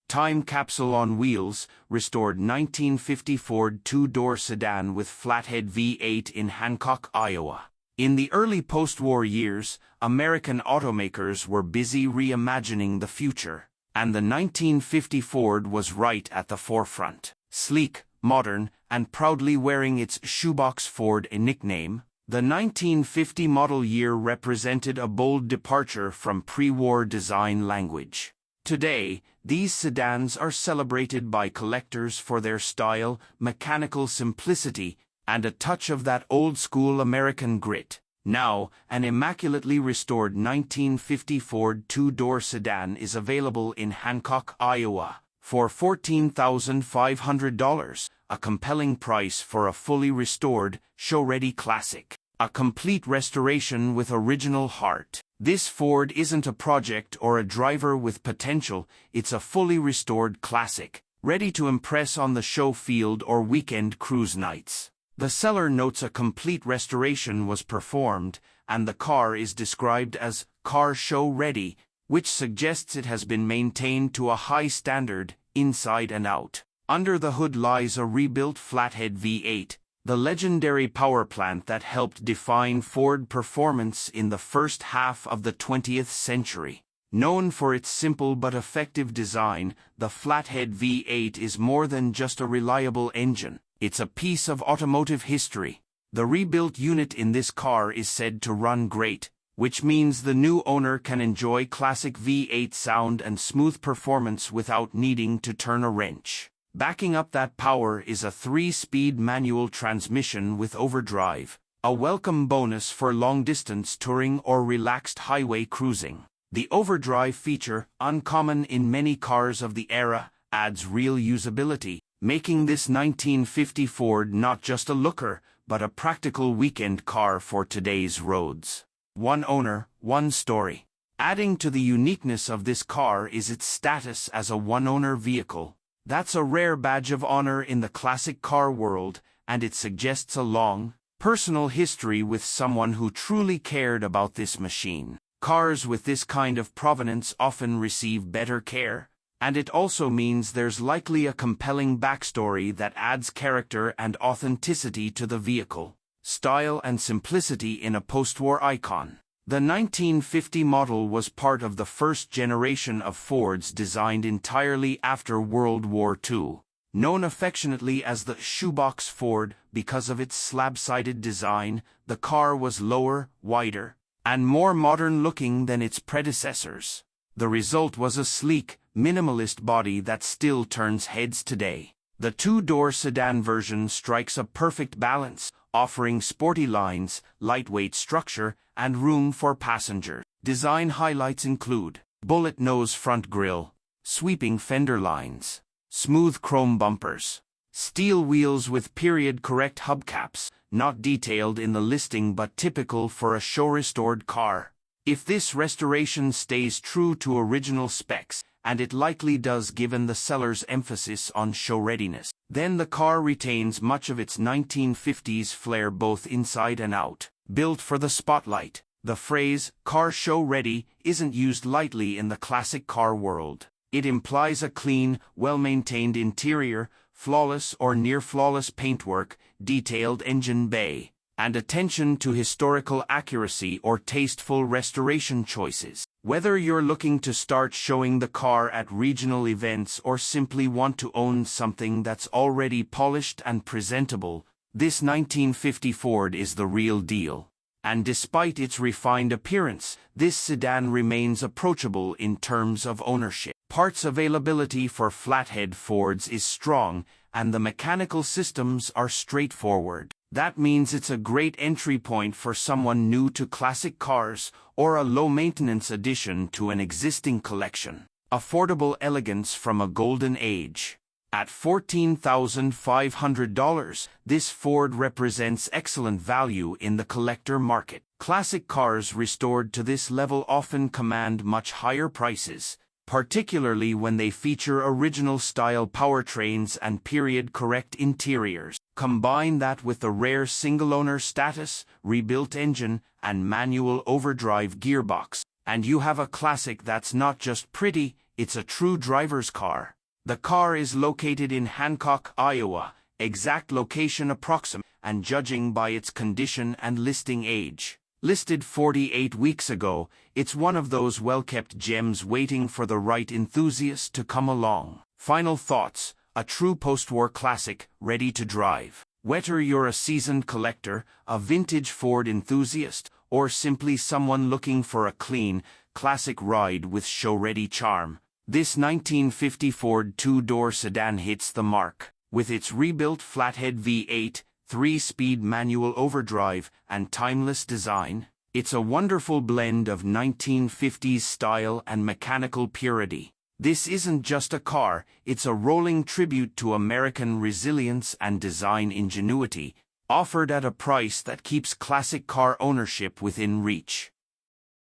Time capsule on wheels, restored 1950 Ford two-door sedan with flathead V8 in Hancock, Iowa. In the early post-war years, American automakers were busy reimagining the future, and the 1950 Ford was right at the forefront. Sleek, modern, and proudly wearing its Shoebox Ford nickname, the 1950 model year represented a bold departure from pre-war design language. Today, these sedans are celebrated by collectors for their style, mechanical simplicity, and a touch of that old-school American grit. Now, an immaculately restored 1950 Ford two-door sedan is available in Hancock, Iowa, for $14,500, a compelling price for a fully restored, show-ready classic. A complete restoration with original heart. This Ford isn't a project or a driver with potential, it's a fully restored classic, ready to impress on the show field or weekend cruise nights. The seller notes a complete restoration was performed, and the car is described as car show ready, which suggests it has been maintained to a high standard, inside and out. Under the hood lies a rebuilt flathead V8, the legendary power plant that helped define Ford performance in the first half of the 20th century. Known for its simple but effective design, the flathead V8 is more than just a reliable engine. It's a piece of automotive history. The rebuilt unit in this car is said to run great, which means the new owner can enjoy classic V8 sound and smooth performance without needing to turn a wrench. Backing up that power is a 3-speed manual transmission with overdrive, a welcome bonus for long-distance touring or relaxed highway cruising. The overdrive feature, uncommon in many cars of the era, adds real usability, making this 1950 Ford not just a looker, but a practical weekend car for today's roads. One owner, one story. Adding to the uniqueness of this car is its status as a one-owner vehicle. That's a rare badge of honor in the classic car world, and it suggests a long, personal history with someone who truly cared about this machine. Cars with this kind of provenance often receive better care, and it also means there's likely a compelling backstory that adds character and authenticity to the vehicle. Style and simplicity in a post-war icon. The 1950 model was part of the first generation of Fords designed entirely after World War II. Known affectionately as the Shoebox Ford because of its slab-sided design, the car was lower, wider, and more modern-looking than its predecessors. The result was a sleek, minimalist body that still turns heads today. The two-door sedan version strikes a perfect balance, offering sporty lines, lightweight structure, and room for passengers. Design highlights include bullet nose front grille, sweeping fender lines, smooth chrome bumpers, steel wheels with period-correct hubcaps, not detailed in the listing but typical for a show-restored car. If this restoration stays true to original specs, and it likely does given the seller's emphasis on show readiness, then the car retains much of its 1950s flair both inside and out. Built for the spotlight, the phrase, car show ready, isn't used lightly in the classic car world. It implies a clean, well-maintained interior, flawless or near-flawless paintwork, detailed engine bay, and attention to historical accuracy or tasteful restoration choices. Whether you're looking to start showing the car at regional events or simply want to own something that's already polished and presentable, this 1950 Ford is the real deal. And despite its refined appearance, this sedan remains approachable in terms of ownership. Parts availability for flathead Fords is strong, and the mechanical systems are straightforward. That means it's a great entry point for someone new to classic cars or a low-maintenance addition to an existing collection. Affordable elegance from a golden age. At $14,500, this Ford represents excellent value in the collector market. Classic cars restored to this level often command much higher prices, particularly when they feature original-style powertrains and period-correct interiors. Combine that with the rare single-owner status, rebuilt engine, and manual overdrive gearbox, and you have a classic that's not just pretty, it's a true driver's car. The car is located in Hancock, Iowa, exact location approximate, and judging by its condition and listing age. Listed 48 weeks ago, it's one of those well-kept gems waiting for the right enthusiast to come along. Final thoughts: a true post-war classic, ready to drive. Whether you're a seasoned collector, a vintage Ford enthusiast, or simply someone looking for a clean, classic ride with show-ready charm, this 1950 Ford two-door sedan hits the mark. With its rebuilt flathead V8, 3-speed manual overdrive, and timeless design, it's a wonderful blend of 1950s style and mechanical purity. This isn't just a car, it's a rolling tribute to American resilience and design ingenuity, offered at a price that keeps classic car ownership within reach.